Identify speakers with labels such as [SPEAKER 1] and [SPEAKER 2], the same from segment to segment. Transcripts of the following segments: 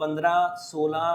[SPEAKER 1] 15-16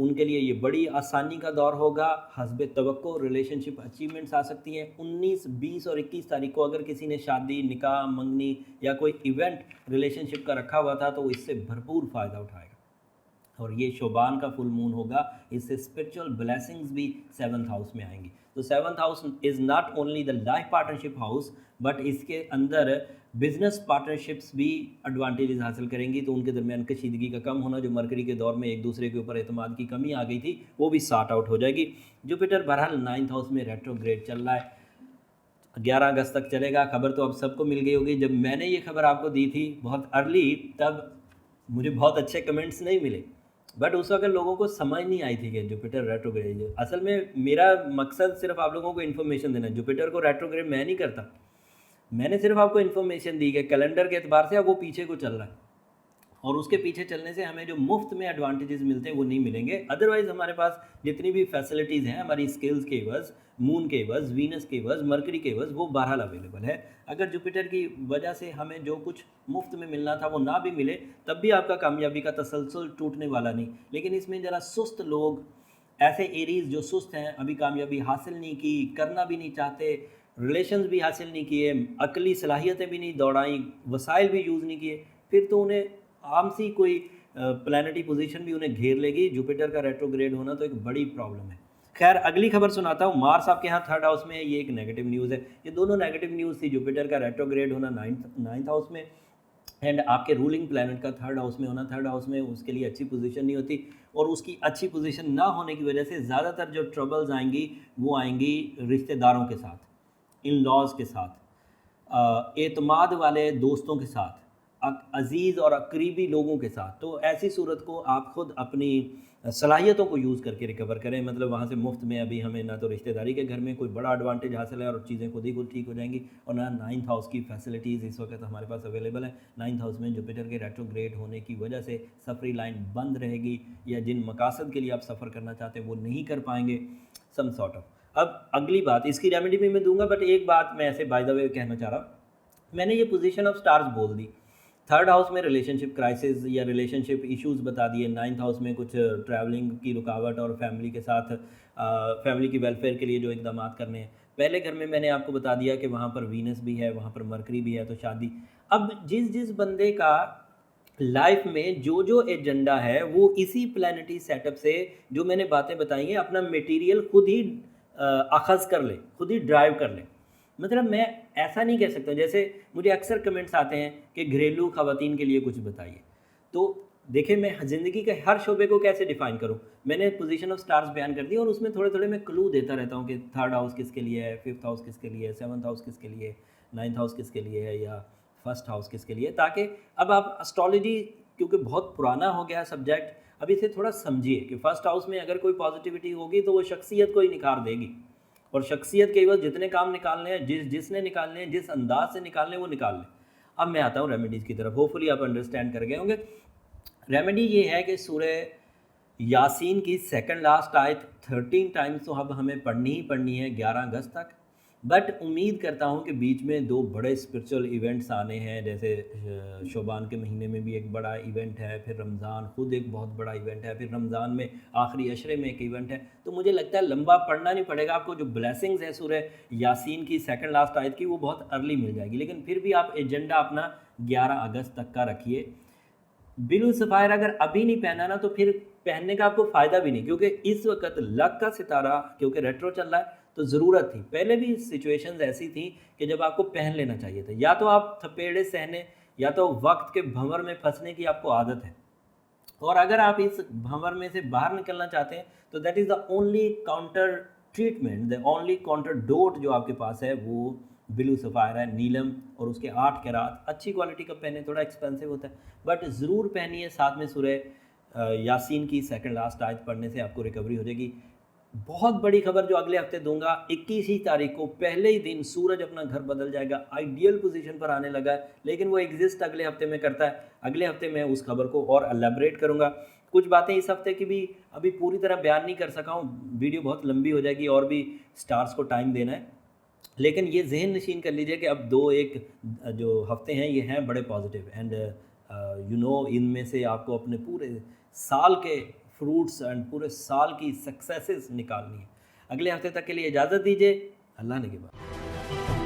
[SPEAKER 1] ان کے لیے یہ بڑی آسانی کا دور ہوگا، حسب توقع ریلیشن شپ اچیومنٹس آ سکتی ہیں۔ 19، 20 اور 21 تاریخ کو اگر کسی نے شادی، نکاح، منگنی یا کوئی ایونٹ ریلیشن شپ کا رکھا ہوا تھا تو وہ اس سے بھرپور فائدہ اٹھائے گا، اور یہ شعبان کا فل مون ہوگا، اس سے اسپرچول بلیسنگز بھی 7th ہاؤس میں آئیں گی۔ تو 7th house is not only the life partnership house, but اس کے اندر بزنس پارٹنرشپس بھی ایڈوانٹیجز حاصل کریں گی، تو ان کے درمیان کشیدگی کا کم ہونا، جو مرکری کے دور میں ایک دوسرے کے اوپر اعتماد کی کمی آ گئی تھی، وہ بھی سارٹ آؤٹ ہو جائے گی۔ جوپیٹر بہرحال 9th ہاؤس میں ریٹروگریڈ چل رہا ہے، 11 اگست تک چلے گا۔ خبر تو اب سب کو مل گئی ہوگی، جب میں نے یہ خبر آپ کو دی تھی بہت ارلی، تب مجھے بہت اچھے کمنٹس نہیں ملے، بٹ اس وقت لوگوں کو سمجھ نہیں آئی تھی کہ جوپیٹر ریٹروگریڈ۔ اصل میں میرا مقصد صرف آپ لوگوں کو انفارمیشن دینا ہے، جوپیٹر کو ریٹروگریڈ میں نہیں کرتا، میں نے صرف آپ کو انفارمیشن دی کہ کیلنڈر کے اعتبار سے اب وہ پیچھے کو چل رہا ہے، اور اس کے پیچھے چلنے سے ہمیں جو مفت میں ایڈوانٹیجز ملتے ہیں وہ نہیں ملیں گے۔ ادروائز ہمارے پاس جتنی بھی فیسلٹیز ہیں ہماری اسکلز کے عوض، مون کے عوض، وینس کے عوض، مرکری کے عوض، وہ بہرحال اویلیبل ہے۔ اگر جوپیٹر کی وجہ سے ہمیں جو کچھ مفت میں ملنا تھا وہ نہ بھی ملے، تب بھی آپ کا کامیابی کا تسلسل ٹوٹنے والا نہیں۔ لیکن اس میں ذرا سست لوگ، ایسے ایریز جو سست ہیں، ابھی کامیابی حاصل نہیں کی، کرنا بھی نہیں چاہتے، ریلیشنز بھی حاصل نہیں کیے، عقلی صلاحیتیں بھی نہیں دوڑائیں، وسائل بھی یوز نہیں کیے، پھر تو انہیں عام سی کوئی پلانٹی پوزیشن بھی انہیں گھیر لے گی۔ جوپیٹر کا ریٹروگریڈ ہونا تو ایک بڑی پرابلم ہے۔ خیر اگلی خبر سناتا ہوں۔ مارس آپ کے ہاں 3rd ہاؤس میں ہے، یہ ایک نیگیٹو نیوز ہے، یہ دونوں نیگیٹو نیوز تھی، جوپیٹر کا ریٹروگریڈ ہونا 9th ہاؤس میں، اینڈ آپ کے رولنگ پلانٹ کا 3rd ہاؤس میں ہونا۔ 3rd ہاؤس میں اس کے لیے اچھی پوزیشن نہیں ہوتی، اور اس کی اچھی پوزیشن نہ ہونے کی وجہ سے زیادہ تر جو ٹربلز آئیں گی وہ آئیں گی رشتہ داروں کے ساتھ، ان لاز کے ساتھ، اعتماد والے دوستوں کے ساتھ، عزیز اور قریبی لوگوں کے ساتھ۔ تو ایسی صورت کو آپ خود اپنی صلاحیتوں کو یوز کر کے ریکور کریں، مطلب وہاں سے مفت میں ابھی ہمیں نہ تو رشتہ داری کے گھر میں کوئی بڑا ایڈوانٹیج حاصل ہے اور چیزیں خود ہی خود ٹھیک ہو جائیں گی، اور نہ 9th ہاؤس کی فیسلٹیز اس وقت ہمارے پاس اویلیبل ہے۔ 9th ہاؤس میں جوپیٹر کے ریٹروگریڈ ہونے کی وجہ سے سفری لائن بند رہے گی، یا جن مقاصد کے لیے آپ سفر کرنا چاہتے ہیں وہ نہیں کر پائیں گے، سم سارٹ آف۔ اب اگلی بات، اس کی ریمیڈی بھی میں دوں گا، بٹ ایک بات میں ایسے بائی دا وے کہنا چاہ رہا ہوں، میں نے یہ پوزیشن آف سٹارز بول دی۔ 3rd ہاؤس میں ریلیشن شپ کرائسس یا ریلیشن شپ ایشوز بتا دیے، 9th ہاؤس میں کچھ ٹریولنگ کی رکاوٹ اور فیملی کے ساتھ فیملی کی ویلفیئر کے لیے جو اقدامات کرنے ہیں۔ پہلے گھر میں نے آپ کو بتا دیا کہ وہاں پر وینس بھی ہے، وہاں پر مرکری بھی ہے، تو شادی۔ اب جس بندے کا لائف میں جو ایجنڈا ہے وہ اسی پلانٹی سیٹ اپ سے جو میں نے باتیں بتائی ہیں اپنا میٹیریل خود ہی اخذ کر لے، خود ہی ڈرائیو کر لے۔ مطلب میں ایسا نہیں کہہ سکتا، جیسے مجھے اکثر کمنٹس آتے ہیں کہ گھریلو خواتین کے لیے کچھ بتائیے، تو دیکھیں میں زندگی کے ہر شعبے کو کیسے ڈیفائن کروں، میں نے پوزیشن آف سٹارز بیان کر دی، اور اس میں تھوڑے میں کلو دیتا رہتا ہوں کہ 3rd ہاؤس کس کے لیے ہے، 5th ہاؤس کس کے لیے ہے، 7th ہاؤس کس کے لیے ہے، 9th ہاؤس کس کے لیے ہے، یا 1st ہاؤس کس کے لیے، تاکہ اب آپ اسٹرالوجی کیونکہ بہت پرانا ہو گیا سبجیکٹ، اب اسے تھوڑا سمجھیے کہ 1st ہاؤس میں اگر کوئی پازیٹیوٹی ہوگی تو وہ شخصیت کو ہی نکھار دے گی، اور شخصیت کے عوض جتنے کام نکالنے ہیں، جس نے نکالنے ہیں، جس انداز سے نکالنے ہیں وہ نکال لیں۔ اب میں آتا ہوں ریمیڈیز کی طرف، ہوپفلی آپ انڈرسٹینڈ کر گئے ہوں گے۔ ریمیڈی یہ ہے کہ سورہ یاسین کی 2nd لاسٹ آیت 13 ٹائمز تو اب ہمیں پڑھنی ہے 11 اگست تک، بٹ امید کرتا ہوں کہ بیچ میں 2 بڑے اسپرچول ایونٹس آنے ہیں، جیسے شعبان کے مہینے میں بھی ایک بڑا ایونٹ ہے، پھر رمضان خود ایک بہت بڑا ایونٹ ہے، پھر رمضان میں آخری عشرے میں ایک ایونٹ ہے، تو مجھے لگتا ہے لمبا پڑھنا نہیں پڑے گا آپ کو، جو بلیسنگز ہے سورہ یاسین کی 2nd لاسٹ آیت کی وہ بہت ارلی مل جائے گی، لیکن پھر بھی آپ ایجنڈا اپنا 11 اگست تک کا رکھیے۔ بلو سفائر اگر ابھی نہیں پہنا نا تو پھر پہننے کا آپ کو فائدہ بھی نہیں، کیونکہ اس وقت لک کا ستارہ کیونکہ ریٹرو چل رہا ہے تو ضرورت تھی، پہلے بھی سچویشنز ایسی تھیں کہ جب آپ کو پہن لینا چاہیے تھا، یا تو آپ تھپیڑے سہنے یا تو وقت کے بھنور میں پھنسنے کی آپ کو عادت ہے، اور اگر آپ اس بھنور میں سے باہر نکلنا چاہتے ہیں تو that is the only counter treatment, the only counter ڈوٹ جو آپ کے پاس ہے وہ بلو سفائر ہے، نیلم، اور اس کے 8 کیرات، اچھی کوالٹی کا پہنے، تھوڑا ایکسپینسو ہوتا ہے بٹ ضرور پہنیے، ساتھ میں سورہ یاسین کی 2nd لاسٹ آیت پڑھنے سے آپ کو ریکوری ہو جائے گی۔ بہت بڑی خبر جو اگلے ہفتے دوں گا، 21 تاریخ کو پہلے ہی دن سورج اپنا گھر بدل جائے گا، آئیڈیل پوزیشن پر آنے لگا ہے، لیکن وہ ایگزسٹ اگلے ہفتے میں کرتا ہے، اگلے ہفتے میں اس خبر کو اور الیبریٹ کروں گا۔ کچھ باتیں اس ہفتے کی بھی ابھی پوری طرح بیان نہیں کر سکا ہوں، ویڈیو بہت لمبی ہو جائے گی، اور بھی سٹارز کو ٹائم دینا ہے، لیکن یہ ذہن نشین کر لیجئے کہ اب 2-1 جو ہفتے ہیں یہ ہیں بڑے پازیٹیو، اینڈ ان میں سے آپ کو اپنے پورے سال کے فروٹس اینڈ پورے سال کی سکسیسز نکالنی ہے. اگلے ہفتے تک کے لیے اجازت دیجیے. اللہ نے کے بعد.